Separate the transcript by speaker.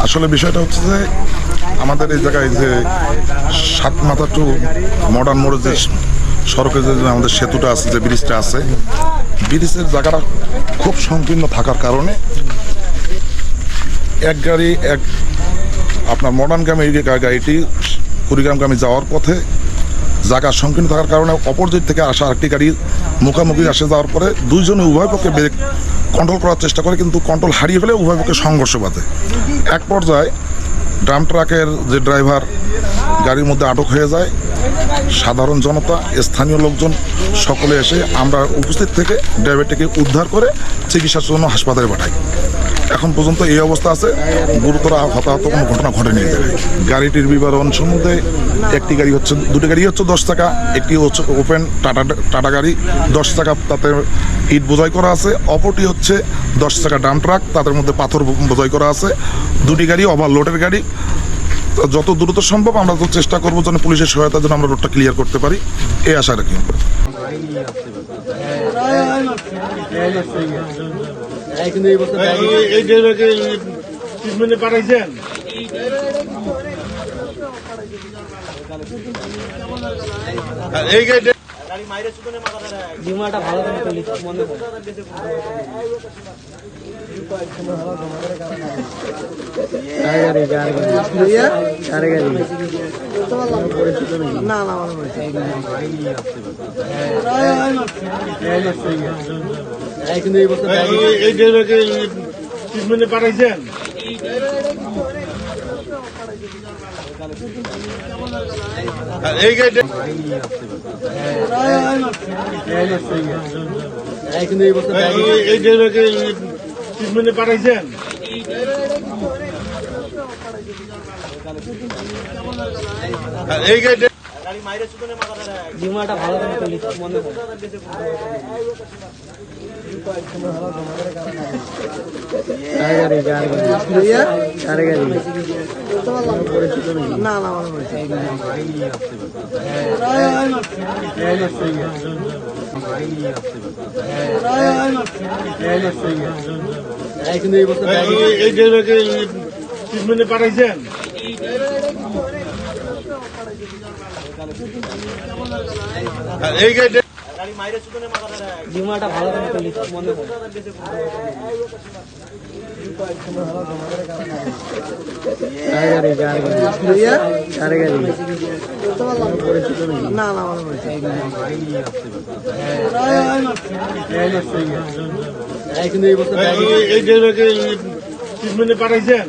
Speaker 1: আসলে বিষয়টা হচ্ছে যে আমাদের এই জায়গায় যে সাতমাথা টু মডার্ন মোড়ে যে সড়কে যে আমাদের সেতুটা আছে, যে ব্রিজটা আছে, ব্রিজের জায়গাটা খুব সংকীর্ণ থাকার কারণে এক গাড়ি আপনার মডার্নগামী গাড়িটি কুড়িগ্রামগামী যাওয়ার পথে জায়গা সংকীর্ণ থাকার কারণে অপোজিট থেকে আসা আরেকটি গাড়ি মুখোমুখি আসে যাওয়ার পরে দুইজনে উভয় পক্ষে ব্রেক কন্ট্রোল করার চেষ্টা করে, কিন্তু কন্ট্রোল হারিয়ে ফেলে উভয় পক্ষে সংঘর্ষ বাধে। এক পর্যায়ে ড্রাম ট্রাকের যে ড্রাইভার গাড়ির মধ্যে আটক হয়ে যায়। সাধারণ জনতা, স্থানীয় লোকজন সকলে এসে আমরা উপস্থিত থেকে ড্রাইভারটিকে উদ্ধার করে চিকিৎসার জন্য হাসপাতালে পাঠাই। এখন পর্যন্ত এই অবস্থা আছে, গুরুতর হতাহত কোনো ঘটনা ঘটেনি এই জায়গায়। গাড়িটির বিবরণ সম্বন্ধে দুটি গাড়ি হচ্ছে 10 চাকা, একটি হচ্ছে ওপেন টাটা গাড়ি 10 চাকা, তাতে ইট বোঝাই করা আছে। অপরটি হচ্ছে 10 চাকা ডাম ট্রাক, তাদের মধ্যে পাথর বোঝাই করা আছে। দুটি গাড়ি ওভারলোডের গাড়ি। যত দ্রুত সম্ভব আমরা তো চেষ্টা করবো যেন পুলিশের সহায়তার জন্য আমরা রোডটা ক্লিয়ার করতে পারি, এই আশা রাখি।
Speaker 2: ভালো মনে হয় পাঠাইছেন। পাঠাইছেন ভালো মনে হয় পাঠাইছেন। ভালো মনে হয় পাঠাইছেন।